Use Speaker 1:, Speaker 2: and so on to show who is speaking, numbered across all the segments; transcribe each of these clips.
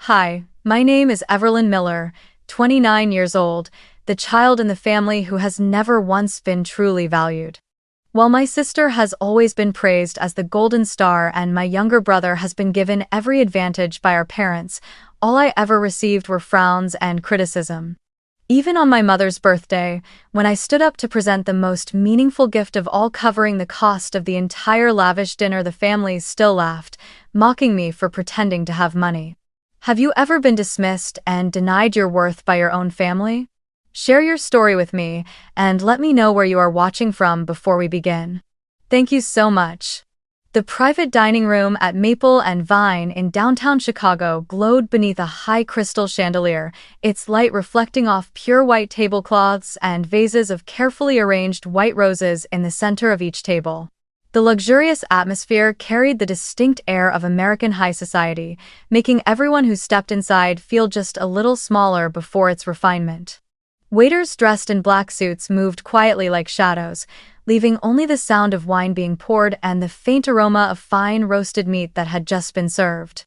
Speaker 1: Hi, my name is Everlyn Miller, 29 years old, the child in the family who has never once been truly valued. While my sister has always been praised as the golden star and my younger brother has been given every advantage by our parents, all I ever received were frowns and criticism. Even on my mother's birthday, when I stood up to present the most meaningful gift of all, covering the cost of the entire lavish dinner, the family still laughed, mocking me for pretending to have money. Have you ever been dismissed and denied your worth by your own family? Share your story with me and let me know where you are watching from before we begin. Thank you so much. The private dining room at Maple and Vine in downtown Chicago glowed beneath a high crystal chandelier, its light reflecting off pure white tablecloths and vases of carefully arranged white roses in the center of each table. The luxurious atmosphere carried the distinct air of American high society, making everyone who stepped inside feel just a little smaller before its refinement. Waiters dressed in black suits moved quietly like shadows, leaving only the sound of wine being poured and the faint aroma of fine roasted meat that had just been served.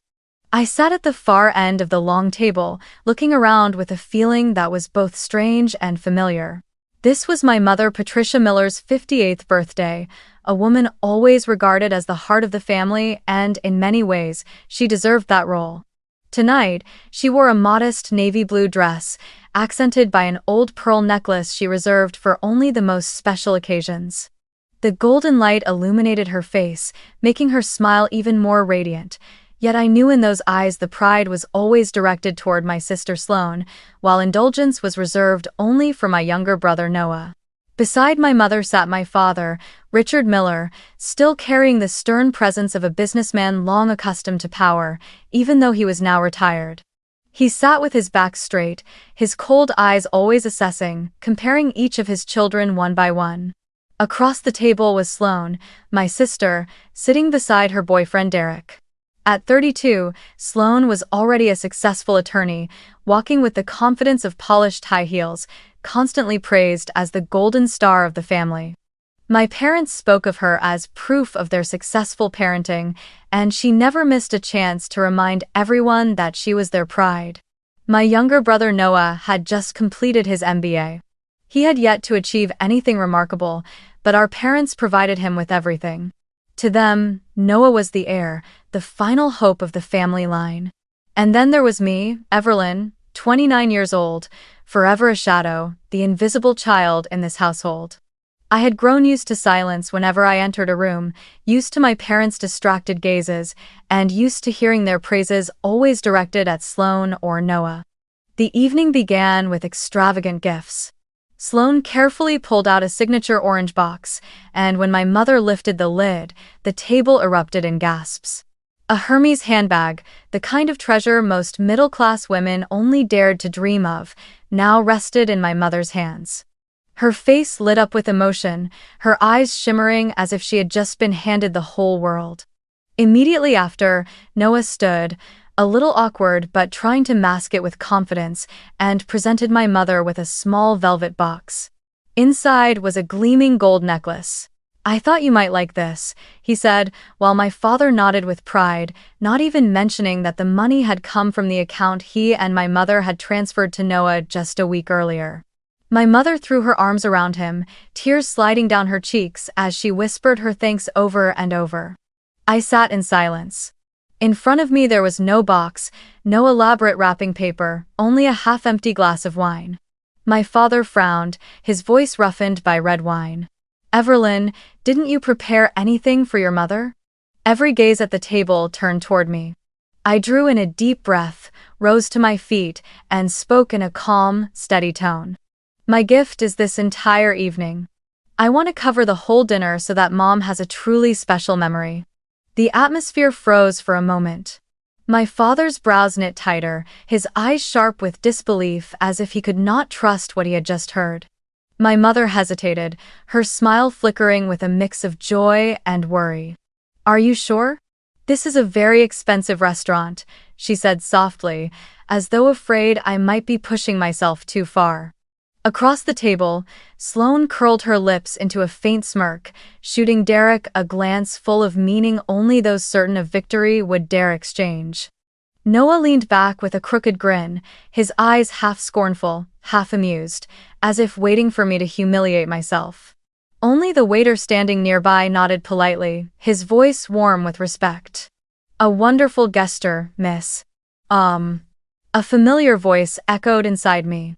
Speaker 1: I sat at the far end of the long table, looking around with a feeling that was both strange and familiar. This was my mother Patricia Miller's 58th birthday, a woman always regarded as the heart of the family, and in many ways, she deserved that role. Tonight, she wore a modest navy blue dress, accented by an old pearl necklace she reserved for only the most special occasions. The golden light illuminated her face, making her smile even more radiant, yet I knew in those eyes the pride was always directed toward my sister Sloane, while indulgence was reserved only for my younger brother Noah. Beside my mother sat my father, Richard Miller, still carrying the stern presence of a businessman long accustomed to power, even though he was now retired. He sat with his back straight, his cold eyes always assessing, comparing each of his children one by one. Across the table was Sloane, my sister, sitting beside her boyfriend Derek. At 32, Sloane was already a successful attorney, walking with the confidence of polished high heels, constantly praised as the golden star of the family. My parents spoke of her as proof of their successful parenting, and she never missed a chance to remind everyone that she was their pride. My younger brother Noah had just completed his MBA. He had yet to achieve anything remarkable, but our parents provided him with everything. To them, Noah was the heir, the final hope of the family line. And then there was me, Everlyn, 29 years old, forever a shadow, the invisible child in this household. I had grown used to silence whenever I entered a room, used to my parents' distracted gazes, and used to hearing their praises always directed at Sloane or Noah. The evening began with extravagant gifts. Sloane carefully pulled out a signature orange box, and when my mother lifted the lid, the table erupted in gasps. A Hermes handbag, the kind of treasure most middle-class women only dared to dream of, now rested in my mother's hands. Her face lit up with emotion, her eyes shimmering as if she had just been handed the whole world. Immediately after, Noah stood, a little awkward but trying to mask it with confidence, and presented my mother with a small velvet box. Inside was a gleaming gold necklace. "I thought you might like this," he said, while my father nodded with pride, not even mentioning that the money had come from the account he and my mother had transferred to Noah just a week earlier. My mother threw her arms around him, tears sliding down her cheeks as she whispered her thanks over and over. I sat in silence. In front of me there was no box, no elaborate wrapping paper, only a half-empty glass of wine. My father frowned, his voice roughened by red wine. "Everlyn, didn't you prepare anything for your mother?" Every gaze at the table turned toward me. I drew in a deep breath, rose to my feet, and spoke in a calm, steady tone. "My gift is this entire evening. I want to cover the whole dinner so that Mom has a truly special memory." The atmosphere froze for a moment. My father's brows knit tighter, his eyes sharp with disbelief as if he could not trust what he had just heard. My mother hesitated, her smile flickering with a mix of joy and worry. "Are you sure? This is a very expensive restaurant," she said softly, as though afraid I might be pushing myself too far. Across the table, Sloane curled her lips into a faint smirk, shooting Derek a glance full of meaning only those certain of victory would dare exchange. Noah leaned back with a crooked grin, his eyes half scornful, half amused, as if waiting for me to humiliate myself. Only the waiter standing nearby nodded politely, his voice warm with respect. "A wonderful gesture, miss." A familiar voice echoed inside me.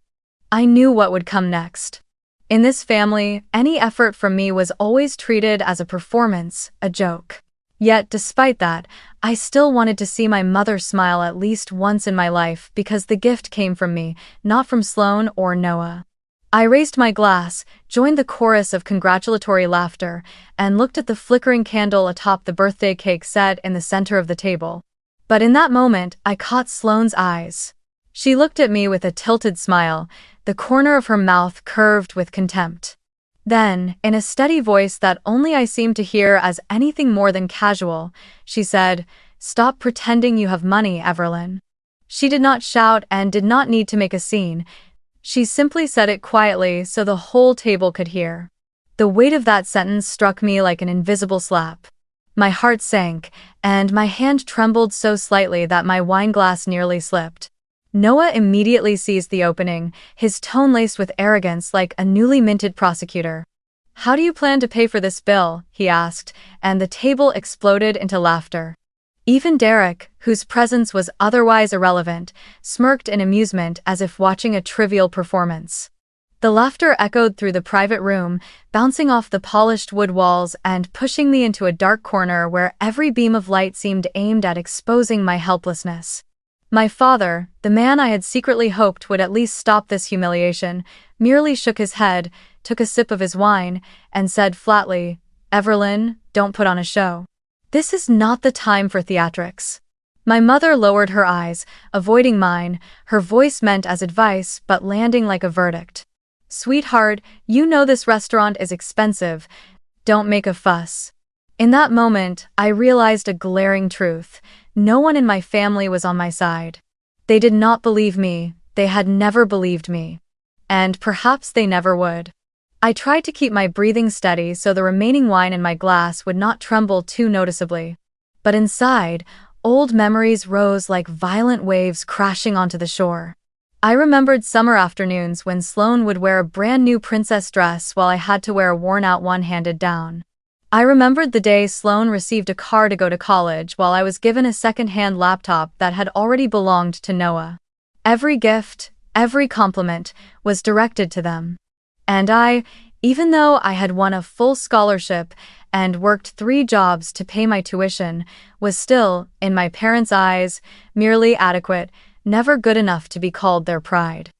Speaker 1: I knew what would come next. In this family, any effort from me was always treated as a performance, a joke. Yet, despite that, I still wanted to see my mother smile at least once in my life because the gift came from me, not from Sloane or Noah. I raised my glass, joined the chorus of congratulatory laughter, and looked at the flickering candle atop the birthday cake set in the center of the table. But in that moment, I caught Sloane's eyes. She looked at me with a tilted smile, the corner of her mouth curved with contempt. Then, in a steady voice that only I seemed to hear as anything more than casual, she said, "Stop pretending you have money, Everlyn." She did not shout and did not need to make a scene. She simply said it quietly so the whole table could hear. The weight of that sentence struck me like an invisible slap. My heart sank, and my hand trembled so slightly that my wineglass nearly slipped. Noah immediately seized the opening, his tone laced with arrogance like a newly minted prosecutor. "How do you plan to pay for this bill?" he asked, and the table exploded into laughter. Even Derek, whose presence was otherwise irrelevant, smirked in amusement as if watching a trivial performance. The laughter echoed through the private room, bouncing off the polished wood walls and pushing me into a dark corner where every beam of light seemed aimed at exposing my helplessness. My father, the man I had secretly hoped would at least stop this humiliation, merely shook his head, took a sip of his wine, and said flatly, "Everlyn, don't put on a show. This is not the time for theatrics." My mother lowered her eyes, avoiding mine, her voice meant as advice but landing like a verdict. "Sweetheart, you know this restaurant is expensive. Don't make a fuss." In that moment, I realized a glaring truth. No one in my family was on my side. They did not believe me, they had never believed me. And perhaps they never would. I tried to keep my breathing steady so the remaining wine in my glass would not tremble too noticeably. But inside, old memories rose like violent waves crashing onto the shore. I remembered summer afternoons when Sloane would wear a brand new princess dress while I had to wear a worn-out one handed down. I remembered the day Sloane received a car to go to college while I was given a second-hand laptop that had already belonged to Noah. Every gift, every compliment, was directed to them. And I, even though I had won a full scholarship and worked 3 jobs to pay my tuition, was still, in my parents' eyes, merely adequate, never good enough to be called their pride.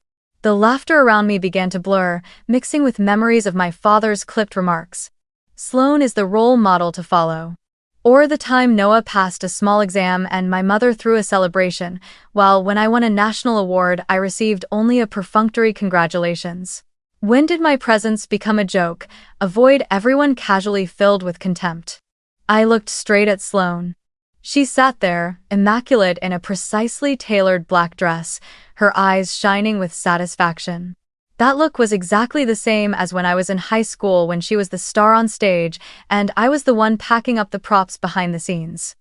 Speaker 1: The laughter around me began to blur, mixing with memories of my father's clipped remarks. "Sloane is the role model to follow." Or the time Noah passed a small exam and my mother threw a celebration, while when I won a national award I received only a perfunctory congratulations. When did my presence become a joke, a void everyone casually filled with contempt? I looked straight at Sloane. She sat there, immaculate in a precisely tailored black dress, her eyes shining with satisfaction. That look was exactly the same as when I was in high school when she was the star on stage and I was the one packing up the props behind the scenes.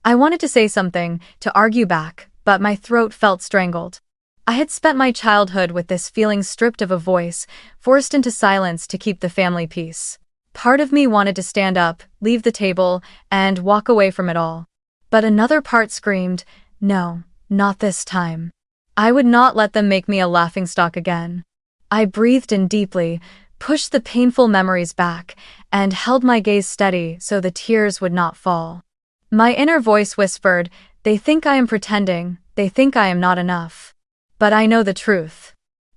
Speaker 1: I wanted to say something, to argue back, but my throat felt strangled. I had spent my childhood with this feeling stripped of a voice, forced into silence to keep the family peace. Part of me wanted to stand up, leave the table, and walk away from it all. But another part screamed, no, not this time. I would not let them make me a laughingstock again. I breathed in deeply, pushed the painful memories back, and held my gaze steady so the tears would not fall. My inner voice whispered, "They think I am pretending, they think I am not enough. But I know the truth.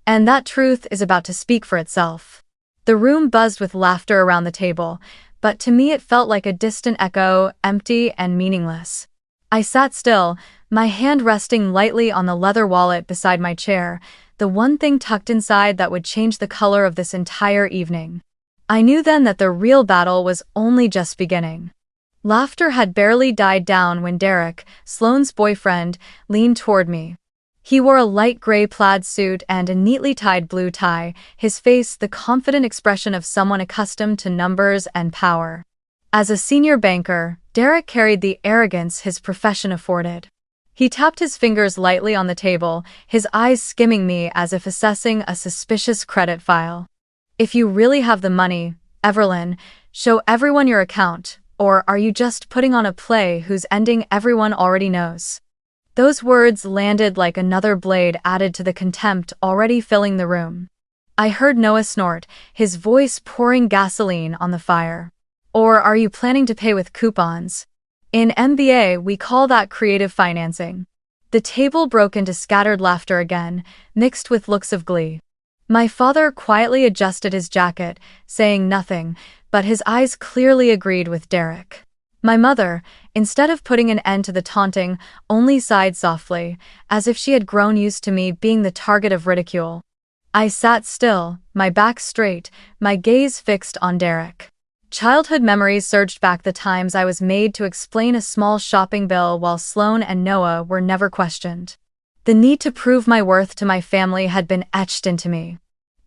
Speaker 1: And that truth is about to speak for itself." The room buzzed with laughter around the table, but to me it felt like a distant echo, empty and meaningless. I sat still, my hand resting lightly on the leather wallet beside my chair, the one thing tucked inside that would change the color of this entire evening. I knew then that the real battle was only just beginning. Laughter had barely died down when Derek, Sloane's boyfriend, leaned toward me. He wore a light gray plaid suit and a neatly tied blue tie, his face the confident expression of someone accustomed to numbers and power. As a senior banker, Derek carried the arrogance his profession afforded. He tapped his fingers lightly on the table, his eyes skimming me as if assessing a suspicious credit file. If you really have the money, Everlyn, show everyone your account, or are you just putting on a play whose ending everyone already knows? Those words landed like another blade added to the contempt already filling the room. I heard Noah snort, his voice pouring gasoline on the fire. Or are you planning to pay with coupons? In MBA, we call that creative financing. The table broke into scattered laughter again, mixed with looks of glee. My father quietly adjusted his jacket, saying nothing, but his eyes clearly agreed with Derek. My mother, instead of putting an end to the taunting, only sighed softly, as if she had grown used to me being the target of ridicule. I sat still, my back straight, my gaze fixed on Derek. Childhood memories surged back the times I was made to explain a small shopping bill while Sloane and Noah were never questioned. The need to prove my worth to my family had been etched into me.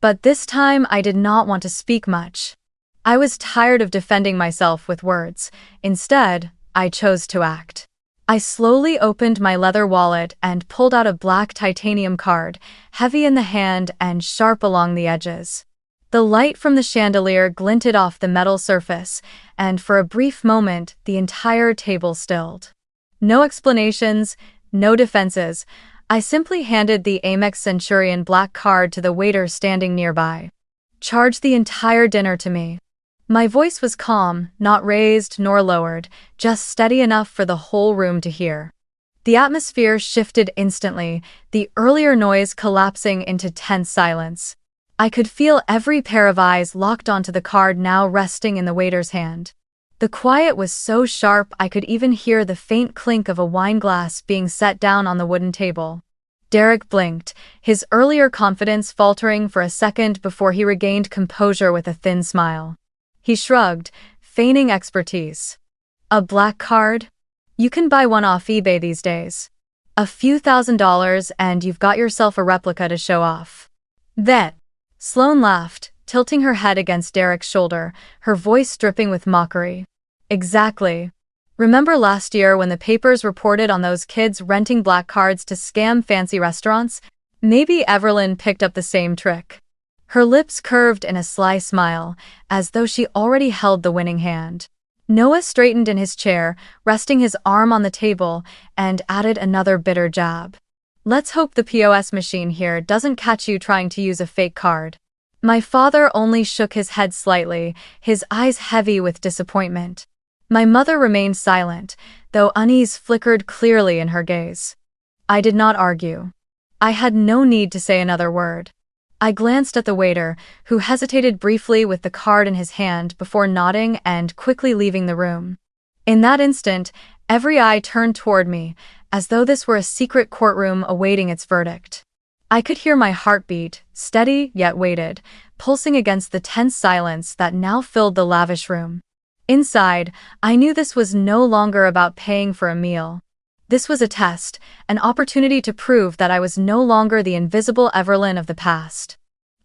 Speaker 1: But this time I did not want to speak much. I was tired of defending myself with words. Instead, I chose to act. I slowly opened my leather wallet and pulled out a black titanium card, heavy in the hand and sharp along the edges. The light from the chandelier glinted off the metal surface, and for a brief moment, the entire table stilled. No explanations, no defenses. I simply handed the Amex Centurion black card to the waiter standing nearby. Charge the entire dinner to me. My voice was calm, not raised nor lowered, just steady enough for the whole room to hear. The atmosphere shifted instantly, the earlier noise collapsing into tense silence. I could feel every pair of eyes locked onto the card now resting in the waiter's hand. The quiet was so sharp I could even hear the faint clink of a wine glass being set down on the wooden table. Derek blinked, his earlier confidence faltering for a second before he regained composure with a thin smile. He shrugged, feigning expertise. A black card? You can buy one off eBay these days. A few $1,000s and you've got yourself a replica to show off. That. Sloane laughed, tilting her head against Derek's shoulder, her voice dripping with mockery. Exactly. Remember last year when the papers reported on those kids renting black cards to scam fancy restaurants? Maybe Everlyn picked up the same trick. Her lips curved in a sly smile, as though she already held the winning hand. Noah straightened in his chair, resting his arm on the table, and added another bitter jab. Let's hope the POS machine here doesn't catch you trying to use a fake card. My father only shook his head slightly, his eyes heavy with disappointment. My mother remained silent, though unease flickered clearly in her gaze. I did not argue. I had no need to say another word. I glanced at the waiter, who hesitated briefly with the card in his hand before nodding and quickly leaving the room. In that instant, every eye turned toward me, as though this were a secret courtroom awaiting its verdict. I could hear my heartbeat, steady yet weighted, pulsing against the tense silence that now filled the lavish room. Inside, I knew this was no longer about paying for a meal. This was a test, an opportunity to prove that I was no longer the invisible Everlyn of the past.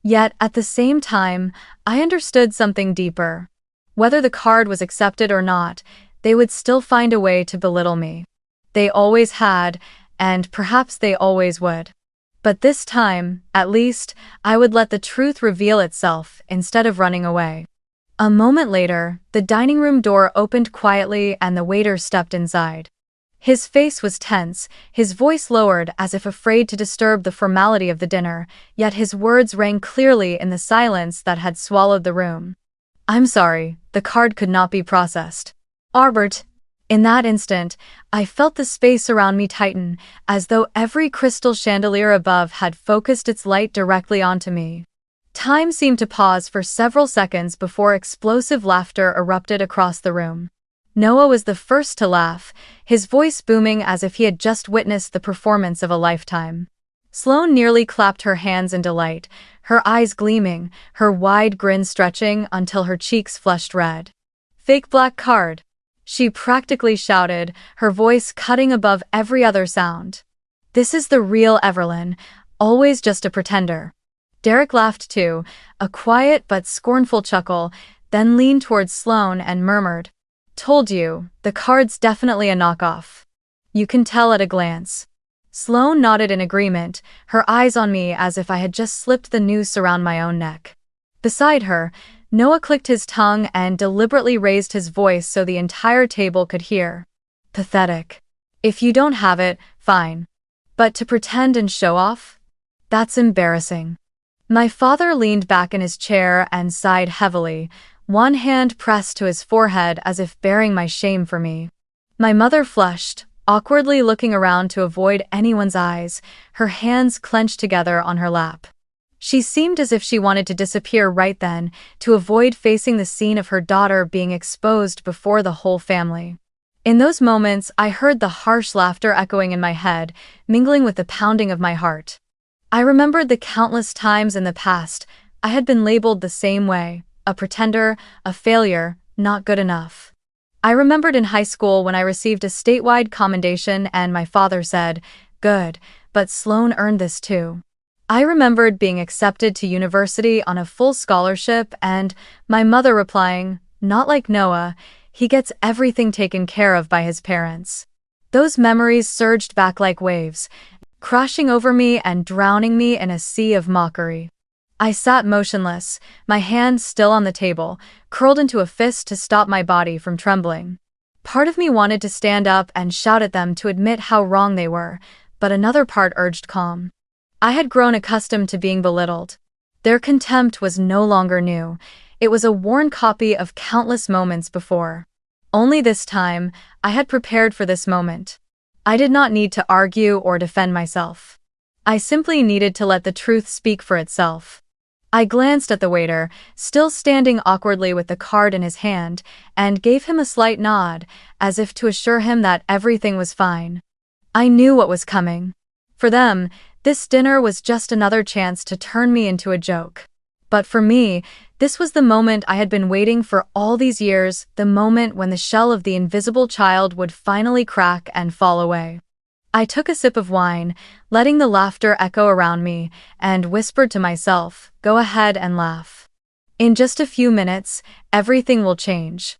Speaker 1: Yet, at the same time, I understood something deeper. Whether the card was accepted or not, they would still find a way to belittle me. They always had, and perhaps they always would. But this time, at least, I would let the truth reveal itself instead of running away. A moment later, the dining room door opened quietly and the waiter stepped inside. His face was tense, his voice lowered as if afraid to disturb the formality of the dinner, yet his words rang clearly in the silence that had swallowed the room. I'm sorry, the card could not be processed. Albert. In that instant, I felt the space around me tighten, as though every crystal chandelier above had focused its light directly onto me. Time seemed to pause for several seconds before explosive laughter erupted across the room. Noah was the first to laugh, his voice booming as if he had just witnessed the performance of a lifetime. Sloane nearly clapped her hands in delight, her eyes gleaming, her wide grin stretching until her cheeks flushed red. Fake black card, she practically shouted, her voice cutting above every other sound. This is the real Everlyn, always just a pretender. Derek laughed too, a quiet but scornful chuckle, then leaned towards Sloane and murmured, Told you, the card's definitely a knockoff. You can tell at a glance. Sloane nodded in agreement, her eyes on me as if I had just slipped the noose around my own neck. Beside her, Noah clicked his tongue and deliberately raised his voice so the entire table could hear. Pathetic. If you don't have it, fine. But to pretend and show off? That's embarrassing. My father leaned back in his chair and sighed heavily, one hand pressed to his forehead as if bearing my shame for me. My mother flushed, awkwardly looking around to avoid anyone's eyes, her hands clenched together on her lap. She seemed as if she wanted to disappear right then, to avoid facing the scene of her daughter being exposed before the whole family. In those moments, I heard the harsh laughter echoing in my head, mingling with the pounding of my heart. I remembered the countless times in the past I had been labeled the same way, a pretender, a failure, not good enough. I remembered in high school when I received a statewide commendation and my father said, "Good, but Sloane earned this too." I remembered being accepted to university on a full scholarship and my mother replying, "Not like Noah, he gets everything taken care of by his parents." Those memories surged back like waves, crashing over me and drowning me in a sea of mockery. I sat motionless, my hand still on the table, curled into a fist to stop my body from trembling. Part of me wanted to stand up and shout at them to admit how wrong they were, but another part urged calm. I had grown accustomed to being belittled. Their contempt was no longer new. It was a worn copy of countless moments before. Only this time, I had prepared for this moment. I did not need to argue or defend myself. I simply needed to let the truth speak for itself. I glanced at the waiter, still standing awkwardly with the card in his hand, and gave him a slight nod, as if to assure him that everything was fine. I knew what was coming. For them, this dinner was just another chance to turn me into a joke. But for me, this was the moment I had been waiting for all these years, the moment when the shell of the invisible child would finally crack and fall away. I took a sip of wine, letting the laughter echo around me, and whispered to myself, "Go ahead and laugh. In just a few minutes, everything will change."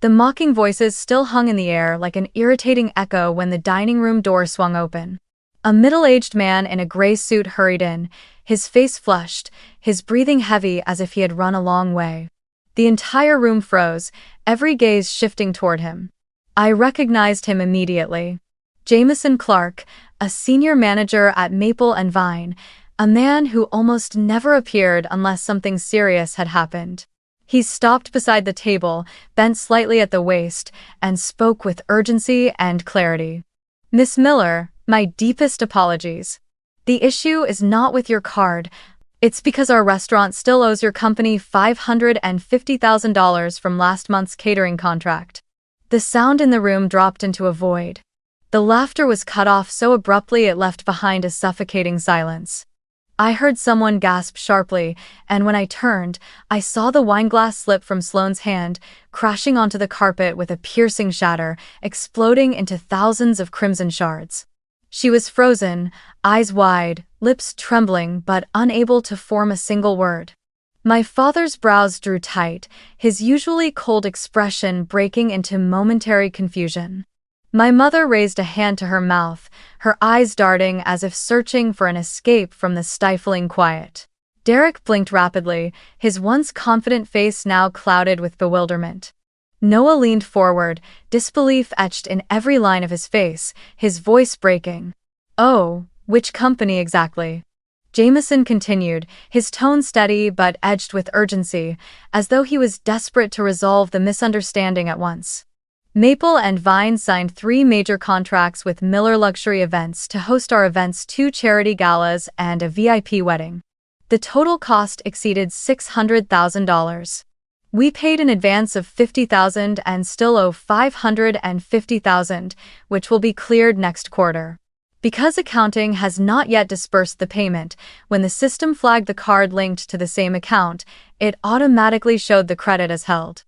Speaker 1: The mocking voices still hung in the air like an irritating echo when the dining room door swung open. A middle-aged man in a gray suit hurried in, his face flushed, his breathing heavy as if he had run a long way. The entire room froze, every gaze shifting toward him. I recognized him immediately. Jameson Clark, a senior manager at Maple and Vine, a man who almost never appeared unless something serious had happened. He stopped beside the table, bent slightly at the waist, and spoke with urgency and clarity. "Miss Miller, my deepest apologies. The issue is not with your card. It's because our restaurant still owes your company $550,000 from last month's catering contract." The sound in the room dropped into a void. The laughter was cut off so abruptly it left behind a suffocating silence. I heard someone gasp sharply, and when I turned, I saw the wineglass slip from Sloane's hand, crashing onto the carpet with a piercing shatter, exploding into thousands of crimson shards. She was frozen, eyes wide, lips trembling but unable to form a single word. My father's brows drew tight, his usually cold expression breaking into momentary confusion. My mother raised a hand to her mouth, her eyes darting as if searching for an escape from the stifling quiet. Derek blinked rapidly, his once confident face now clouded with bewilderment. Noah leaned forward, disbelief etched in every line of his face, his voice breaking. "Oh, which company exactly?" Jameson continued, his tone steady but edged with urgency, as though he was desperate to resolve the misunderstanding at once. Maple and Vine signed 3 major contracts with Miller Luxury Events to host our events, 2 charity galas and a VIP wedding. The total cost exceeded $600,000. We paid an advance of $50,000 and still owe $550,000, which will be cleared next quarter. Because accounting has not yet dispersed the payment, when the system flagged the card linked to the same account, it automatically showed the credit as held.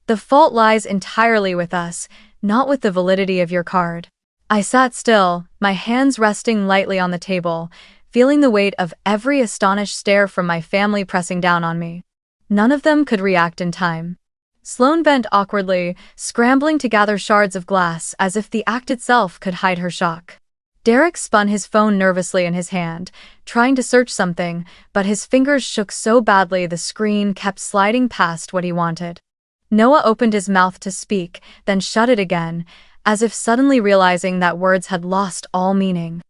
Speaker 1: The fault lies entirely with us, not with the validity of your card. I sat still, my hands resting lightly on the table, feeling the weight of every astonished stare from my family pressing down on me. None of them could react in time. Sloane bent awkwardly, scrambling to gather shards of glass as if the act itself could hide her shock. Derek spun his phone nervously in his hand, trying to search something, but his fingers shook so badly the screen kept sliding past what he wanted. Noah opened his mouth to speak, then shut it again, as if suddenly realizing that words had lost all meaning.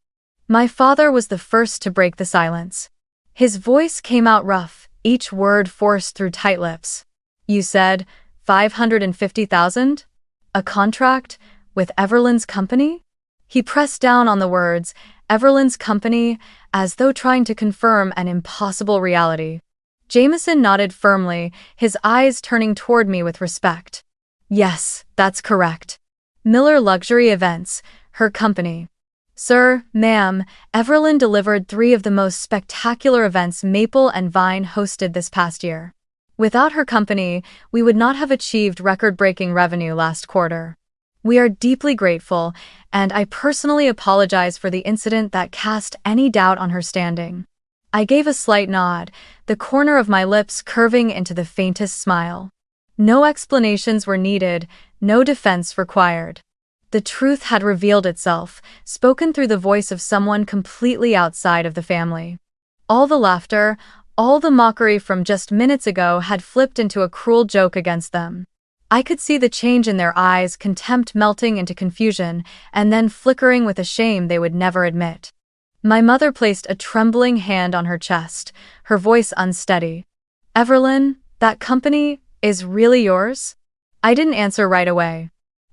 Speaker 1: My father was the first to break the silence. His voice came out rough, each word forced through tight lips. "You said 550,000? A contract? With Everlynn's company?" He pressed down on the words, Everlynn's company, as though trying to confirm an impossible reality. Jameson nodded firmly, his eyes turning toward me with respect. "Yes, that's correct. Miller Luxury Events, her company." "Sir, ma'am, Everlynn delivered 3 of the most spectacular events Maple and Vine hosted this past year. Without her company, we would not have achieved record-breaking revenue last quarter. We are deeply grateful, and I personally apologize for the incident that cast any doubt on her standing." I gave a slight nod, the corner of my lips curving into the faintest smile. No explanations were needed, no defense required. The truth had revealed itself, spoken through the voice of someone completely outside of the family. All the laughter, all the mockery from just minutes ago had flipped into a cruel joke against them. I could see the change in their eyes, contempt melting into confusion, and then flickering with a shame they would never admit. My mother placed a trembling hand on her chest, her voice unsteady. "Everlynn, that company is really yours?" I didn't answer right away.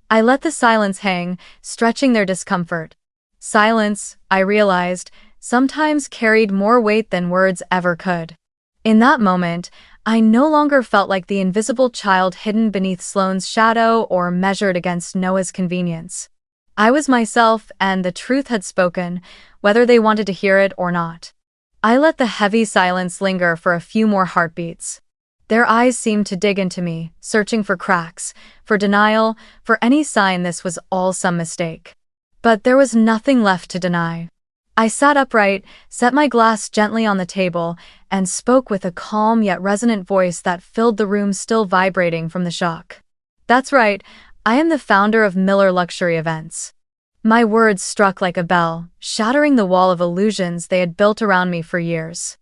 Speaker 1: I let the silence hang, stretching their discomfort. Silence, I realized, sometimes carried more weight than words ever could. In that moment, I no longer felt like the invisible child hidden beneath Sloane's shadow or measured against Noah's convenience. I was myself, and the truth had spoken, whether they wanted to hear it or not. I let the heavy silence linger for a few more heartbeats. Their eyes seemed to dig into me, searching for cracks, for denial, for any sign this was all some mistake. But there was nothing left to deny. I sat upright, set my glass gently on the table, and spoke with a calm yet resonant voice that filled the room still vibrating from the shock. "That's right, I am the founder of Miller Luxury Events." My words struck like a bell, shattering the wall of illusions they had built around me for years.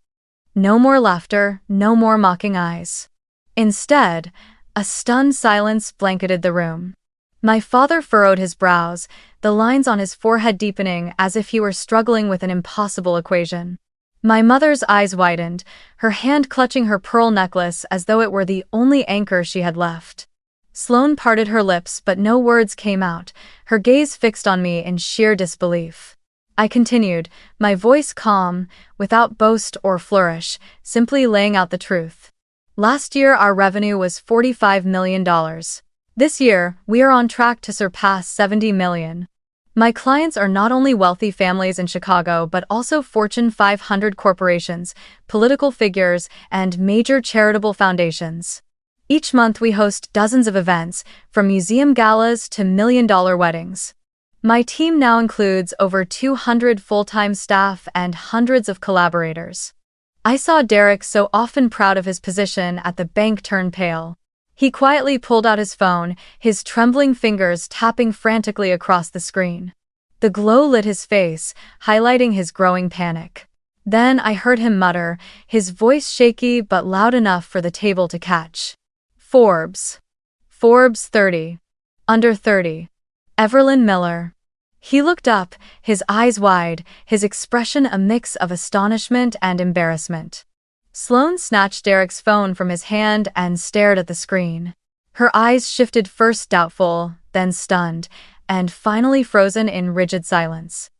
Speaker 1: No more laughter, no more mocking eyes. Instead, a stunned silence blanketed the room. My father furrowed his brows, the lines on his forehead deepening as if he were struggling with an impossible equation. My mother's eyes widened, her hand clutching her pearl necklace as though it were the only anchor she had left. Sloane parted her lips, but no words came out, her gaze fixed on me in sheer disbelief. I continued, my voice calm, without boast or flourish, simply laying out the truth. "Last year our revenue was $45 million. This year, we are on track to surpass $70 million. My clients are not only wealthy families in Chicago but also Fortune 500 corporations, political figures, and major charitable foundations. Each month we host dozens of events, from museum galas to million-dollar weddings. My team now includes over 200 full-time staff and hundreds of collaborators." I saw Derek, so often proud of his position at the bank, turn pale. He quietly pulled out his phone, his trembling fingers tapping frantically across the screen. The glow lit his face, highlighting his growing panic. Then I heard him mutter, his voice shaky but loud enough for the table to catch. "Forbes. Forbes 30. Under 30. Everlynn Miller." He looked up, his eyes wide, his expression a mix of astonishment and embarrassment. Sloane snatched Derek's phone from his hand and stared at the screen. Her eyes shifted, first doubtful, then stunned, and finally frozen in rigid silence.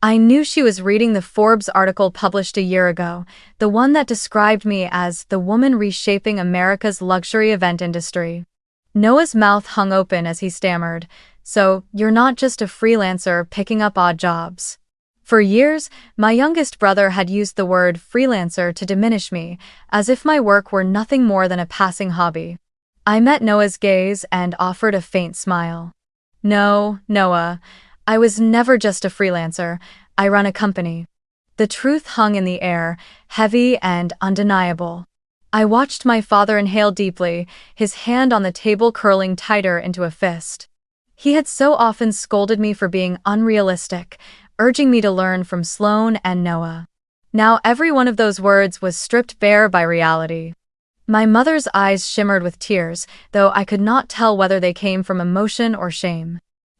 Speaker 1: I knew she was reading the Forbes article published a year ago, the one that described me as the woman reshaping America's luxury event industry. Noah's mouth hung open as he stammered, "So, you're not just a freelancer picking up odd jobs." For years, my youngest brother had used the word freelancer to diminish me, as if my work were nothing more than a passing hobby. I met Noah's gaze and offered a faint smile. "No, Noah, I was never just a freelancer, I run a company." The truth hung in the air, heavy and undeniable. I watched my father inhale deeply, his hand on the table curling tighter into a fist. He had so often scolded me for being unrealistic, urging me to learn from Sloane and Noah. Now every one of those words was stripped bare by reality. My mother's eyes shimmered with tears, though I could not tell whether they came from emotion or shame.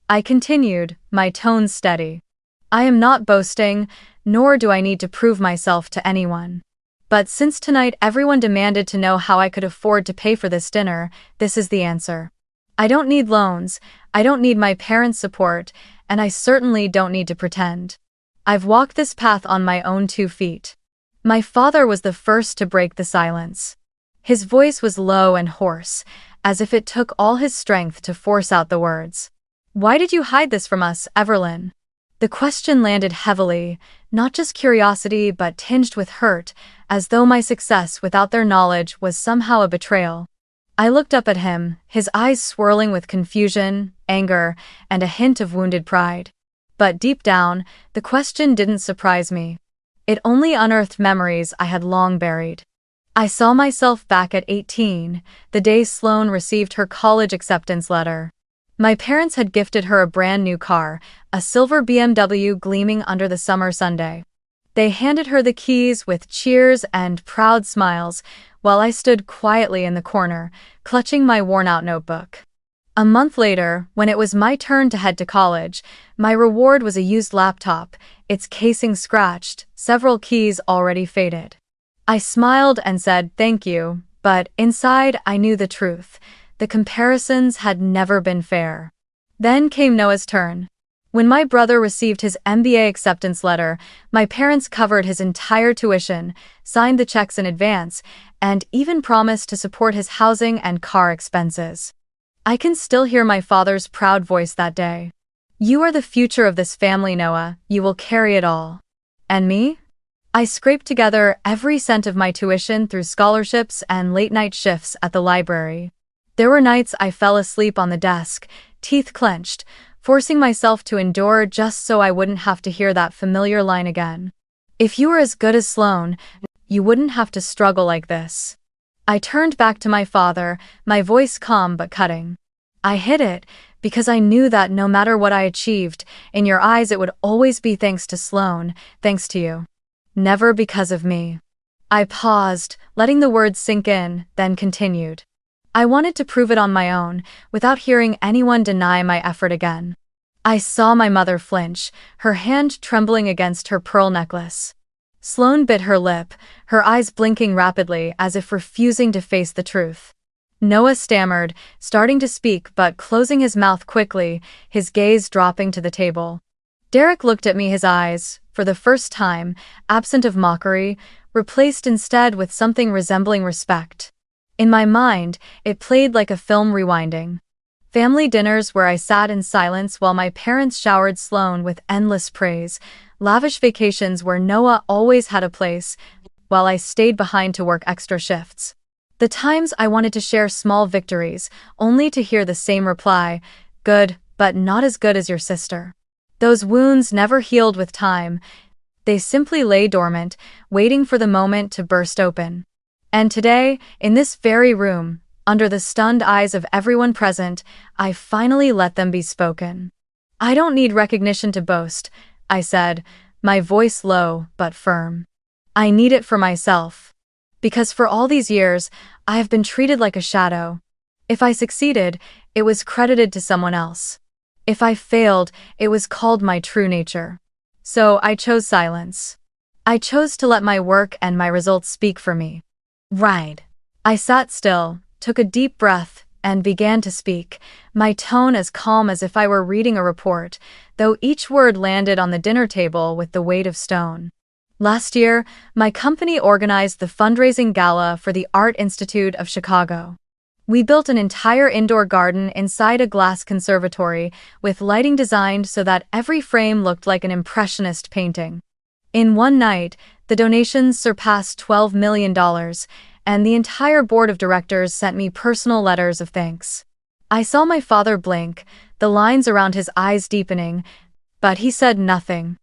Speaker 1: I continued, my tone steady. I am not boasting, nor do I need to prove myself to anyone. But since tonight everyone demanded to know how I could afford to pay for this dinner, this is the answer. I don't need loans, I don't need my parents' support, and I certainly don't need to pretend. I've walked this path on my own 2 feet. My father was the first to break the silence. His voice was low and hoarse, as if it took all his strength to force out the words. Why did you hide this from us, Everlyn? The question landed heavily, not just curiosity but tinged with hurt, as though my success without their knowledge was somehow a betrayal. I looked up at him, his eyes swirling with confusion, anger, and a hint of wounded pride. But deep down, the question didn't surprise me. It only unearthed memories I had long buried. I saw myself back at 18, the day Sloane received her college acceptance letter. My parents had gifted her a brand new car, a silver BMW gleaming under the summer Sunday. They handed her the keys with cheers and proud smiles, while I stood quietly in the corner, clutching my worn-out notebook. A month later, when it was my turn to head to college, my reward was a used laptop, its casing scratched, several keys already faded. I smiled and said thank you, but inside I knew the truth. The comparisons had never been fair. Then came Noah's turn. When my brother received his MBA acceptance letter, my parents covered his entire tuition, signed the checks in advance, and even promised to support his housing and car expenses. I can still hear my father's proud voice that day. You are the future of this family, Noah. You will carry it all. And me? I scraped together every cent of my tuition through scholarships and late-night shifts at the library. There were nights I fell asleep on the desk, teeth clenched, forcing myself to endure just so I wouldn't have to hear that familiar line again. If you were as good as Sloane, you wouldn't have to struggle like this. I turned back to my father, my voice calm but cutting. I hid it, because I knew that no matter what I achieved, in your eyes it would always be thanks to Sloane, thanks to you. Never because of me. I paused, letting the words sink in, then continued. I wanted to prove it on my own, without hearing anyone deny my effort again. I saw my mother flinch, her hand trembling against her pearl necklace. Sloane bit her lip, her eyes blinking rapidly as if refusing to face the truth. Noah stammered, starting to speak but closing his mouth quickly, his gaze dropping to the table. Derek looked at me, his eyes, for the first time, absent of mockery, replaced instead with something resembling respect. In my mind, it played like a film rewinding. Family dinners where I sat in silence while my parents showered Sloane with endless praise, lavish vacations where Noah always had a place, while I stayed behind to work extra shifts. The times I wanted to share small victories, only to hear the same reply, good, but not as good as your sister. Those wounds never healed with time. They simply lay dormant, waiting for the moment to burst open. And today, in this very room, under the stunned eyes of everyone present, I finally let them be spoken. I don't need recognition to boast, I said, my voice low but firm. I need it for myself. Because for all these years, I have been treated like a shadow. If I succeeded, it was credited to someone else. If I failed, it was called my true nature. So I chose silence. I chose to let my work and my results speak for me. Right. I sat still, took a deep breath, and began to speak, my tone as calm as if I were reading a report, though each word landed on the dinner table with the weight of stone. Last year, my company organized the fundraising gala for the Art Institute of Chicago. We built an entire indoor garden inside a glass conservatory, with lighting designed so that every frame looked like an impressionist painting. In one night, the donations surpassed $12 million, and the entire board of directors sent me personal letters of thanks. I saw my father blink, the lines around his eyes deepening, but he said nothing.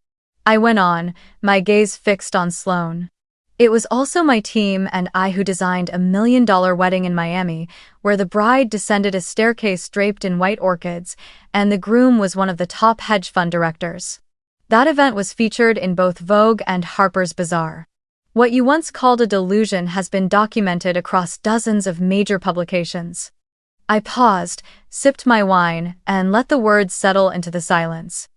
Speaker 1: I went on, my gaze fixed on Sloane. It was also my team and I who designed a $1 million wedding in Miami, where the bride descended a staircase draped in white orchids, and the groom was one of the top hedge fund directors. That event was featured in both Vogue and Harper's Bazaar. What you once called a delusion has been documented across dozens of major publications. I paused, sipped my wine, and let the words settle into the silence.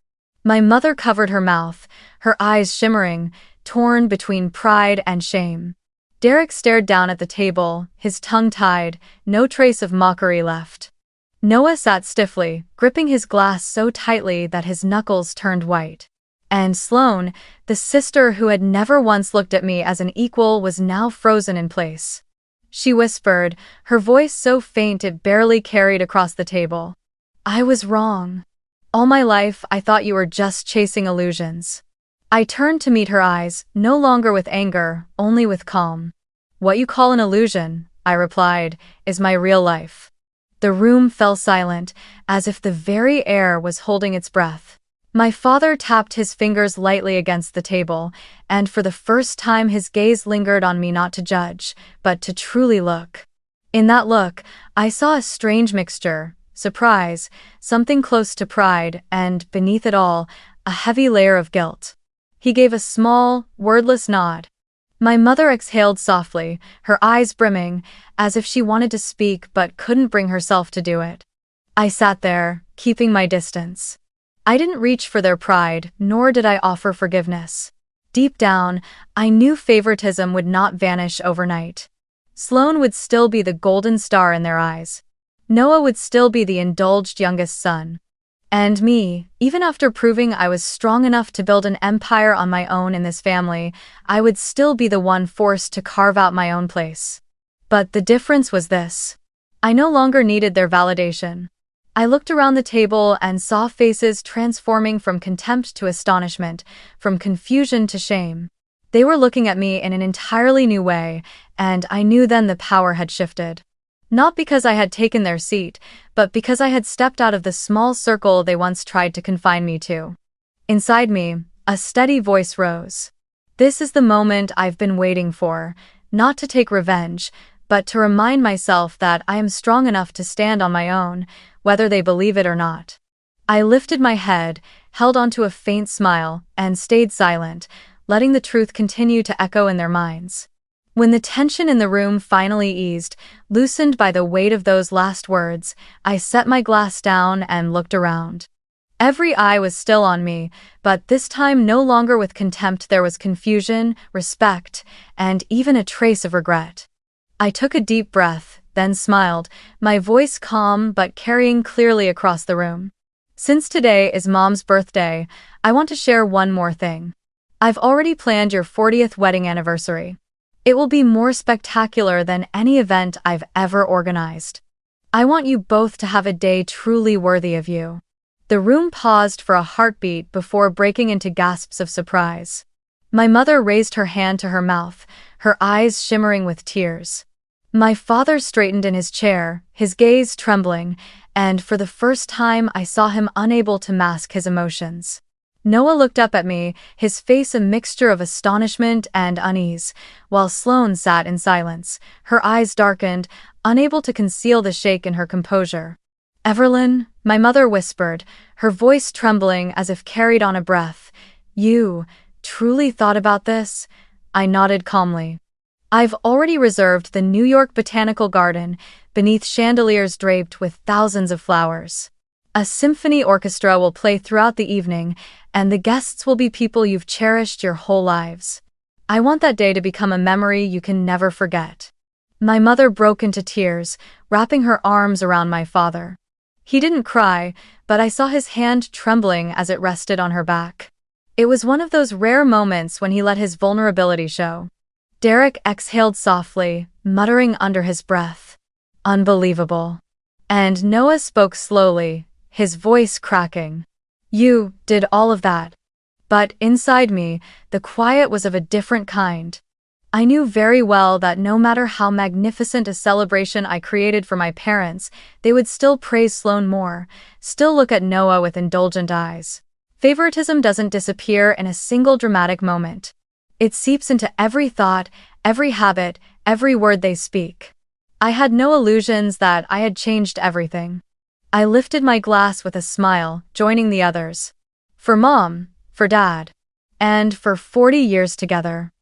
Speaker 1: My mother covered her mouth, her eyes shimmering, torn between pride and shame. Derek stared down at the table, his tongue tied, no trace of mockery left. Noah sat stiffly, gripping his glass so tightly that his knuckles turned white. And Sloane, the sister who had never once looked at me as an equal, was now frozen in place. She whispered, her voice so faint it barely carried across the table. "I was wrong. All my life I thought you were just chasing illusions." I turned to meet her eyes, no longer with anger, only with calm. "What you call an illusion," I replied, "is my real life." The room fell silent, as if the very air was holding its breath. My father tapped his fingers lightly against the table, and for the first time his gaze lingered on me, not to judge, but to truly look. In that look, I saw a strange mixture: surprise, something close to pride, and, beneath it all, a heavy layer of guilt. He gave a small, wordless nod. My mother exhaled softly, her eyes brimming, as if she wanted to speak but couldn't bring herself to do it. I sat there, keeping my distance. I didn't reach for their pride, nor did I offer forgiveness. Deep down, I knew favoritism would not vanish overnight. Sloane would still be the golden star in their eyes. Noah would still be the indulged youngest son. And me, even after proving I was strong enough to build an empire on my own in this family, I would still be the one forced to carve out my own place. But the difference was this: I no longer needed their validation. I looked around the table and saw faces transforming from contempt to astonishment, from confusion to shame. They were looking at me in an entirely new way, and I knew then the power had shifted. Not because I had taken their seat, but because I had stepped out of the small circle they once tried to confine me to. Inside me, a steady voice rose. "This is the moment I've been waiting for, not to take revenge, but to remind myself that I am strong enough to stand on my own, whether they believe it or not." I lifted my head, held onto a faint smile, and stayed silent, letting the truth continue to echo in their minds. When the tension in the room finally eased, loosened by the weight of those last words, I set my glass down and looked around. Every eye was still on me, but this time no longer with contempt. There was confusion, respect, and even a trace of regret. I took a deep breath, then smiled, my voice calm but carrying clearly across the room. "Since today is Mom's birthday, I want to share one more thing. I've already planned your 40th wedding anniversary. It will be more spectacular than any event I've ever organized. I want you both to have a day truly worthy of you." The room paused for a heartbeat before breaking into gasps of surprise. My mother raised her hand to her mouth, her eyes shimmering with tears. My father straightened in his chair, his gaze trembling, and for the first time I saw him unable to mask his emotions. Noah looked up at me, his face a mixture of astonishment and unease, while Sloane sat in silence, her eyes darkened, unable to conceal the shake in her composure. "Everlyn," my mother whispered, her voice trembling as if carried on a breath, "you truly thought about this?" I nodded calmly. "I've already reserved the New York Botanical Garden, beneath chandeliers draped with thousands of flowers. A symphony orchestra will play throughout the evening, and the guests will be people you've cherished your whole lives. I want that day to become a memory you can never forget." My mother broke into tears, wrapping her arms around my father. He didn't cry, but I saw his hand trembling as it rested on her back. It was one of those rare moments when he let his vulnerability show. Derek exhaled softly, muttering under his breath, "Unbelievable." And Noah spoke slowly, his voice cracking. "You did all of that." But inside me, the quiet was of a different kind. I knew very well that no matter how magnificent a celebration I created for my parents, they would still praise Sloane more, still look at Noah with indulgent eyes. Favoritism doesn't disappear in a single dramatic moment. It seeps into every thought, every habit, every word they speak. I had no illusions that I had changed everything. I lifted my glass with a smile, joining the others. For Mom, for Dad, and for 40 years together.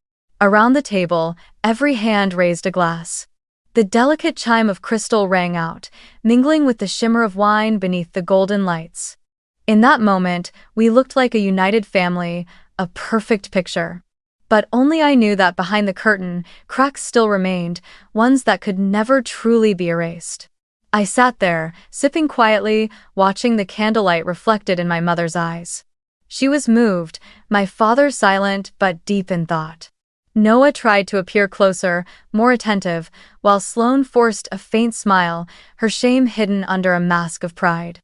Speaker 1: Around the table, every hand raised a glass. The delicate chime of crystal rang out, mingling with the shimmer of wine beneath the golden lights. In that moment, we looked like a united family, a perfect picture. But only I knew that behind the curtain, cracks still remained, ones that could never truly be erased. I sat there, sipping quietly, watching the candlelight reflected in my mother's eyes. She was moved, my father silent but deep in thought. Noah tried to appear closer, more attentive, while Sloane forced a faint smile, her shame hidden under a mask of pride.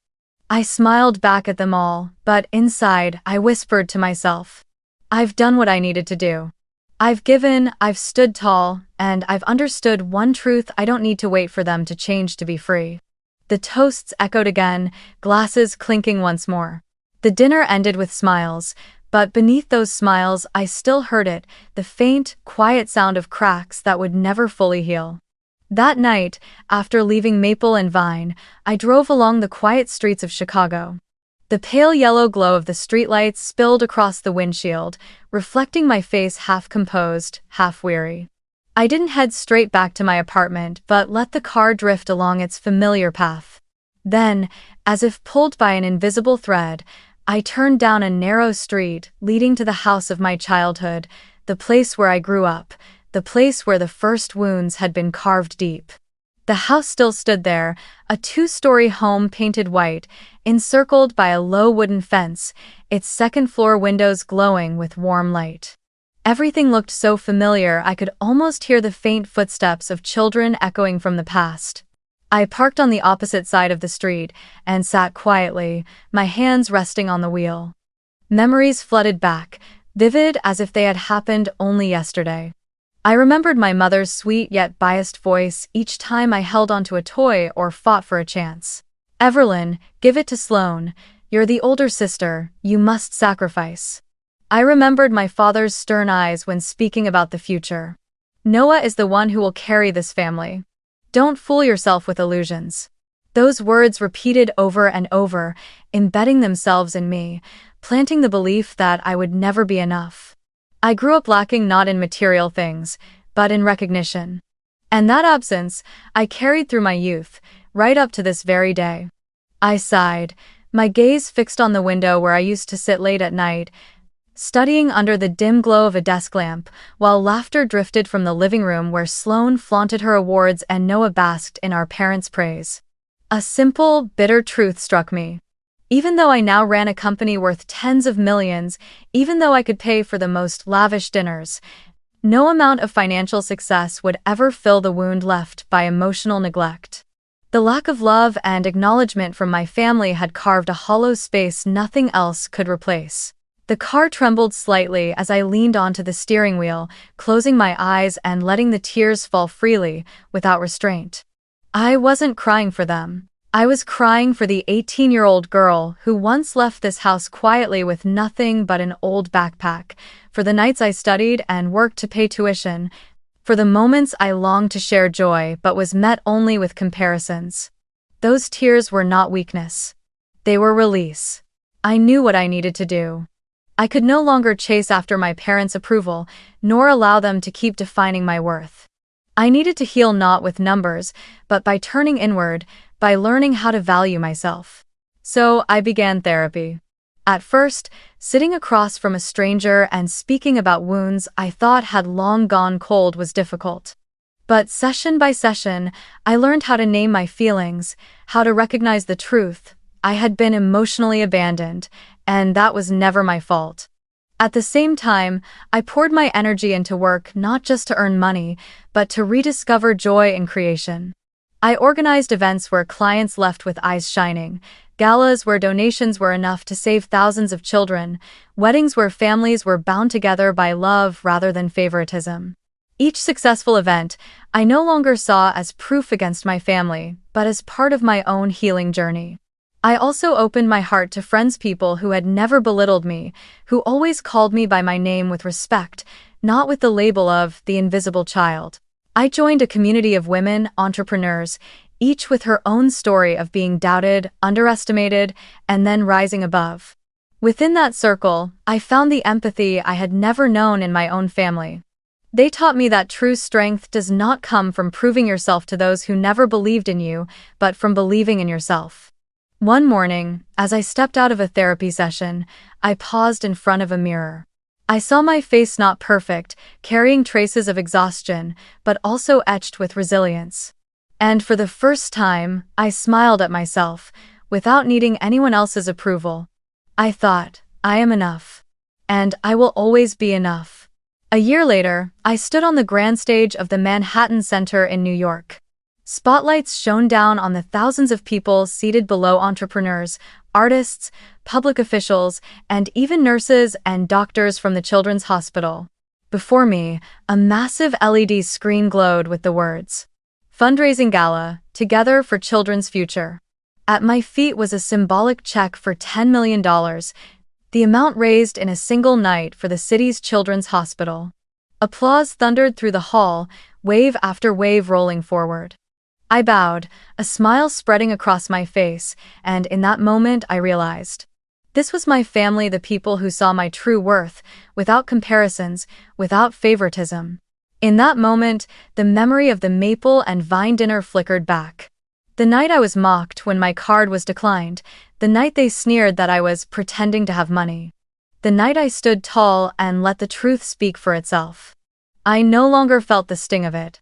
Speaker 1: I smiled back at them all, but inside, I whispered to myself, I've done what I needed to do. I've given, I've stood tall, and I've understood one truth: I don't need to wait for them to change to be free. The toasts echoed again, glasses clinking once more. The dinner ended with smiles, but beneath those smiles I still heard it, the faint, quiet sound of cracks that would never fully heal. That night, after leaving Maple and Vine, I drove along the quiet streets of Chicago. The pale yellow glow of the streetlights spilled across the windshield, reflecting my face half composed, half weary. I didn't head straight back to my apartment but let the car drift along its familiar path. Then, as if pulled by an invisible thread, I turned down a narrow street leading to the house of my childhood, the place where I grew up, the place where the first wounds had been carved deep. The house still stood there, a two-story home painted white, encircled by a low wooden fence, its second-floor windows glowing with warm light. Everything looked so familiar I could almost hear the faint footsteps of children echoing from the past. I parked on the opposite side of the street and sat quietly, my hands resting on the wheel. Memories flooded back, vivid as if they had happened only yesterday. I remembered my mother's sweet yet biased voice each time I held onto a toy or fought for a chance. Evelyn, give it to Sloane. You're the older sister, you must sacrifice. I remembered my father's stern eyes when speaking about the future. Noah is the one who will carry this family. Don't fool yourself with illusions. Those words repeated over and over, embedding themselves in me, planting the belief that I would never be enough. I grew up lacking not in material things, but in recognition. And that absence, I carried through my youth, right up to this very day. I sighed, my gaze fixed on the window where I used to sit late at night, studying under the dim glow of a desk lamp, while laughter drifted from the living room where Sloane flaunted her awards and Noah basked in our parents' praise. A simple, bitter truth struck me. Even though I now ran a company worth tens of millions, even though I could pay for the most lavish dinners, no amount of financial success would ever fill the wound left by emotional neglect. The lack of love and acknowledgement from my family had carved a hollow space nothing else could replace. The car trembled slightly as I leaned onto the steering wheel, closing my eyes and letting the tears fall freely, without restraint. I wasn't crying for them. I was crying for the 18-year-old girl who once left this house quietly with nothing but an old backpack, for the nights I studied and worked to pay tuition, for the moments I longed to share joy but was met only with comparisons. Those tears were not weakness. They were release. I knew what I needed to do. I could no longer chase after my parents' approval, nor allow them to keep defining my worth. I needed to heal not with numbers, but by turning inward, by learning how to value myself. So I began therapy. At first, sitting across from a stranger and speaking about wounds I thought had long gone cold was difficult. But session by session, I learned how to name my feelings, how to recognize the truth. I had been emotionally abandoned, and that was never my fault. At the same time, I poured my energy into work not just to earn money, but to rediscover joy in creation. I organized events where clients left with eyes shining, galas where donations were enough to save thousands of children, weddings where families were bound together by love rather than favoritism. Each successful event, I no longer saw as proof against my family, but as part of my own healing journey. I also opened my heart to people who had never belittled me, who always called me by my name with respect, not with the label of the invisible child. I joined a community of women entrepreneurs, each with her own story of being doubted, underestimated, and then rising above. Within that circle, I found the empathy I had never known in my own family. They taught me that true strength does not come from proving yourself to those who never believed in you, but from believing in yourself. One morning, as I stepped out of a therapy session, I paused in front of a mirror. I saw my face not perfect, carrying traces of exhaustion, but also etched with resilience. And for the first time, I smiled at myself, without needing anyone else's approval. I thought, I am enough. And I will always be enough. A year later, I stood on the grand stage of the Manhattan Center in New York. Spotlights shone down on the thousands of people seated below entrepreneurs, artists, public officials, and even nurses and doctors from the Children's Hospital. Before me, a massive LED screen glowed with the words, "Fundraising Gala, Together for Children's Future." At my feet was a symbolic check for $10 million, the amount raised in a single night for the city's Children's Hospital. Applause thundered through the hall, wave after wave rolling forward. I bowed, a smile spreading across my face, and in that moment I realized. This was my family, the people who saw my true worth, without comparisons, without favoritism. In that moment, the memory of the maple and vine dinner flickered back. The night I was mocked when my card was declined, the night they sneered that I was pretending to have money. The night I stood tall and let the truth speak for itself. I no longer felt the sting of it.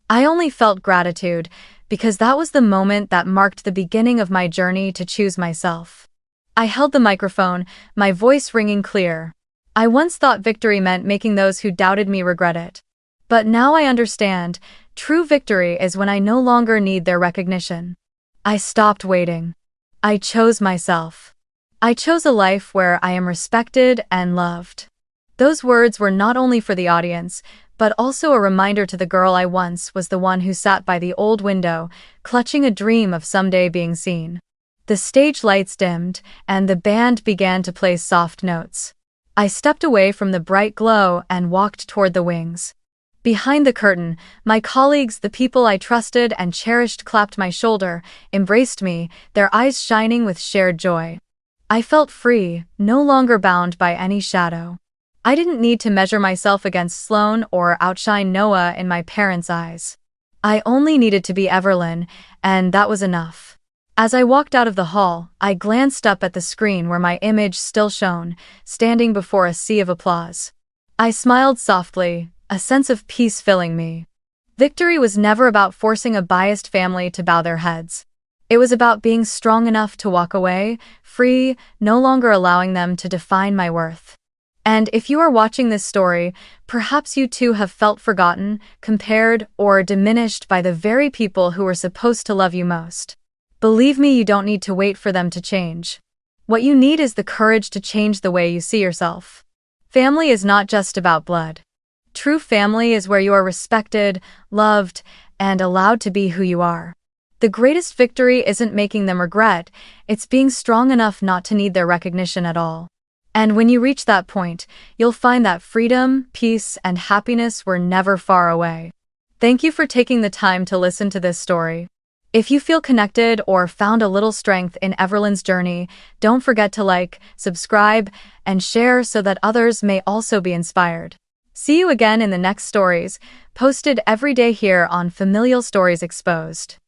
Speaker 1: I only felt gratitude, because that was the moment that marked the beginning of my journey to choose myself. I held the microphone, my voice ringing clear. I once thought victory meant making those who doubted me regret it. But now I understand, true victory is when I no longer need their recognition. I stopped waiting. I chose myself. I chose a life where I am respected and loved. Those words were not only for the audience, but also a reminder to the girl I once was, the one who sat by the old window, clutching a dream of someday being seen. The stage lights dimmed, and the band began to play soft notes. I stepped away from the bright glow and walked toward the wings. Behind the curtain, my colleagues, the people I trusted and cherished, clapped my shoulder, embraced me, their eyes shining with shared joy. I felt free, no longer bound by any shadow. I didn't need to measure myself against Sloan or outshine Noah in my parents' eyes. I only needed to be Everlyn, and that was enough. As I walked out of the hall, I glanced up at the screen where my image still shone, standing before a sea of applause. I smiled softly, a sense of peace filling me. Victory was never about forcing a biased family to bow their heads. It was about being strong enough to walk away, free, no longer allowing them to define my worth. And if you are watching this story, perhaps you too have felt forgotten, compared, or diminished by the very people who were supposed to love you most. Believe me, you don't need to wait for them to change. What you need is the courage to change the way you see yourself. Family is not just about blood. True family is where you are respected, loved, and allowed to be who you are. The greatest victory isn't making them regret, it's being strong enough not to need their recognition at all. And when you reach that point, you'll find that freedom, peace, and happiness were never far away. Thank you for taking the time to listen to this story. If you feel connected or found a little strength in Everlyn's journey, don't forget to like, subscribe, and share so that others may also be inspired. See you again in the next stories, posted every day here on Familial Stories Exposed.